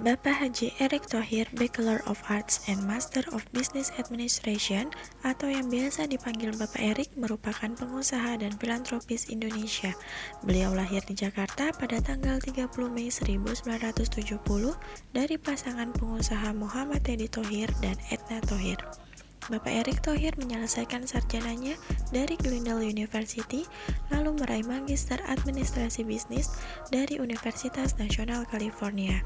Bapak Haji Erick Thohir, Bachelor of Arts and Master of Business Administration atau yang biasa dipanggil Bapak Erick merupakan pengusaha dan filantropis Indonesia. Beliau lahir di Jakarta pada tanggal 30 Mei 1970 dari pasangan pengusaha Muhammad Teddy Thohir dan Etna Thohir. Bapak Erick Thohir menyelesaikan sarjananya dari Glendale University, lalu meraih Magister Administrasi Bisnis dari Universitas Nasional California.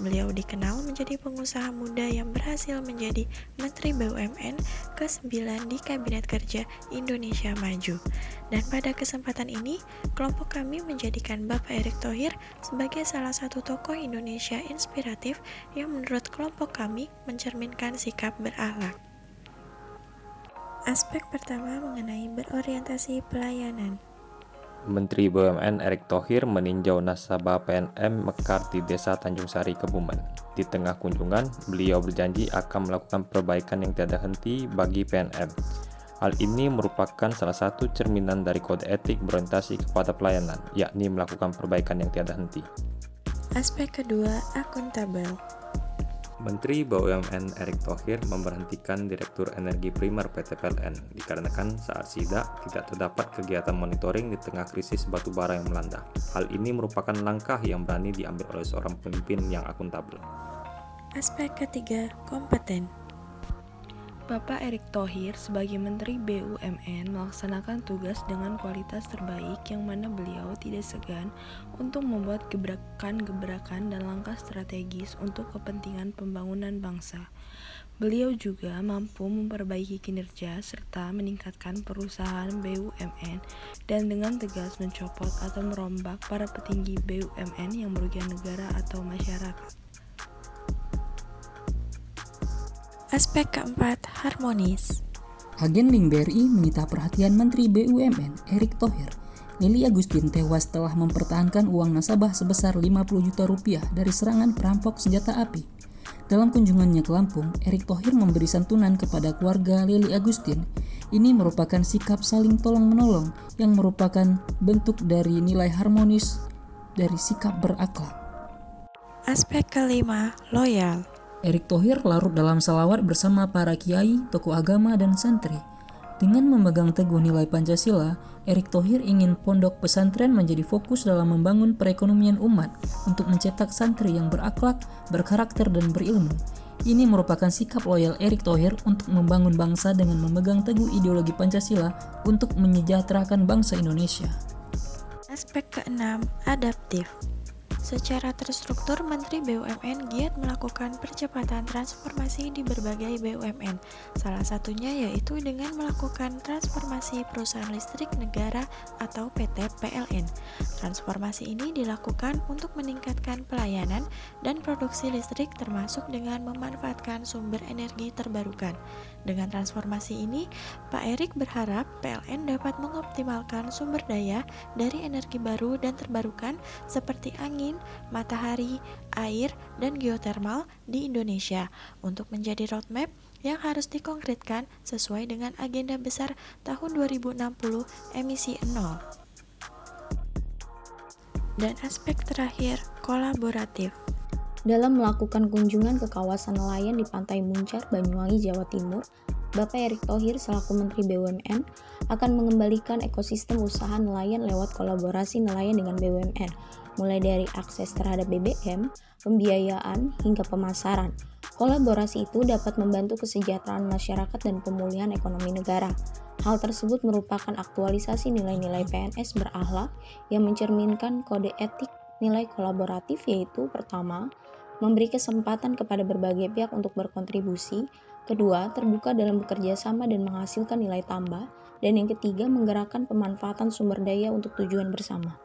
Beliau dikenal menjadi pengusaha muda yang berhasil menjadi Menteri BUMN ke-9 di Kabinet Kerja Indonesia Maju. Dan pada kesempatan ini, kelompok kami menjadikan Bapak Erick Thohir sebagai salah satu tokoh Indonesia inspiratif yang menurut kelompok kami mencerminkan sikap berakhlak. Aspek pertama mengenai berorientasi pelayanan. Menteri BUMN Erick Thohir meninjau nasabah PNM Mekar di Desa Tanjung Sari, Kebumen. Di tengah kunjungan, beliau berjanji akan melakukan perbaikan yang tiada henti bagi PNM. Hal ini merupakan salah satu cerminan dari kode etik berorientasi kepada pelayanan, yakni melakukan perbaikan yang tiada henti. Aspek kedua, akuntabel. Menteri BUMN Erick Thohir memberhentikan Direktur Energi Primer PT PLN dikarenakan saat sidak tidak terdapat kegiatan monitoring di tengah krisis batubara yang melanda. Hal ini merupakan langkah yang berani diambil oleh seorang pemimpin yang akuntabel. Aspek ketiga, kompeten. Bapak Erick Thohir sebagai Menteri BUMN melaksanakan tugas dengan kualitas terbaik yang mana beliau tidak segan untuk membuat gebrakan-gebrakan dan langkah strategis untuk kepentingan pembangunan bangsa. Beliau juga mampu memperbaiki kinerja serta meningkatkan perusahaan BUMN dan dengan tegas mencopot atau merombak para petinggi BUMN yang merugikan negara atau masyarakat. Aspek keempat, harmonis. Agen Link BRI menyita perhatian Menteri BUMN Erick Thohir. Lili Agustin tewas setelah mempertahankan uang nasabah sebesar 50 juta rupiah dari serangan perampok senjata api. Dalam kunjungannya ke Lampung, Erick Thohir memberi santunan kepada keluarga Lili Agustin. Ini merupakan sikap saling tolong-menolong yang merupakan bentuk dari nilai harmonis dari sikap berakhlak. Aspek kelima, loyal. Erick Thohir larut dalam salawat bersama para kiai, tokoh agama, dan santri. Dengan memegang teguh nilai Pancasila, Erick Thohir ingin pondok pesantren menjadi fokus dalam membangun perekonomian umat untuk mencetak santri yang berakhlak, berkarakter, dan berilmu. Ini merupakan sikap loyal Erick Thohir untuk membangun bangsa dengan memegang teguh ideologi Pancasila untuk menyejahterakan bangsa Indonesia. Aspek keenam, adaptif. Secara terstruktur, Menteri BUMN giat melakukan percepatan transformasi di berbagai BUMN. Salah satunya yaitu dengan melakukan transformasi perusahaan listrik negara atau PT PLN. Transformasi ini dilakukan untuk meningkatkan pelayanan dan produksi listrik termasuk dengan memanfaatkan sumber energi terbarukan. Dengan transformasi ini, Pak Erick berharap PLN dapat mengoptimalkan sumber daya dari energi baru dan terbarukan seperti angin, matahari, air, dan geotermal di Indonesia untuk menjadi roadmap yang harus dikonkretkan sesuai dengan agenda besar tahun 2060 emisi nol. Dan aspek terakhir, kolaboratif. Dalam melakukan kunjungan ke kawasan nelayan di Pantai Muncar, Banyuwangi, Jawa Timur, Bapak Erick Thohir selaku Menteri BUMN akan mengembalikan ekosistem usaha nelayan lewat kolaborasi nelayan dengan BUMN, mulai dari akses terhadap BBM, pembiayaan, hingga pemasaran. Kolaborasi itu dapat membantu kesejahteraan masyarakat dan pemulihan ekonomi negara. Hal tersebut merupakan aktualisasi nilai-nilai PNS berakhlak yang mencerminkan kode etik nilai kolaboratif, yaitu pertama, memberi kesempatan kepada berbagai pihak untuk berkontribusi, kedua, terbuka dalam bekerja sama dan menghasilkan nilai tambah, dan yang ketiga, menggerakkan pemanfaatan sumber daya untuk tujuan bersama.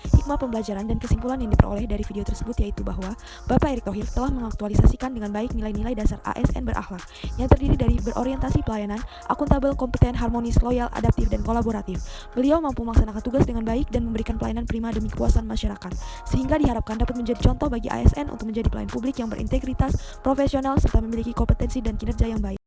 Hikmah pembelajaran dan kesimpulan yang diperoleh dari video tersebut yaitu bahwa Bapak Erick Thohir telah mengaktualisasikan dengan baik nilai-nilai dasar ASN berakhlak yang terdiri dari berorientasi pelayanan, akuntabel, kompeten, harmonis, loyal, adaptif, dan kolaboratif. Beliau mampu melaksanakan tugas dengan baik dan memberikan pelayanan prima demi kepuasan masyarakat, sehingga diharapkan dapat menjadi contoh bagi ASN untuk menjadi pelayan publik yang berintegritas, profesional, serta memiliki kompetensi dan kinerja yang baik.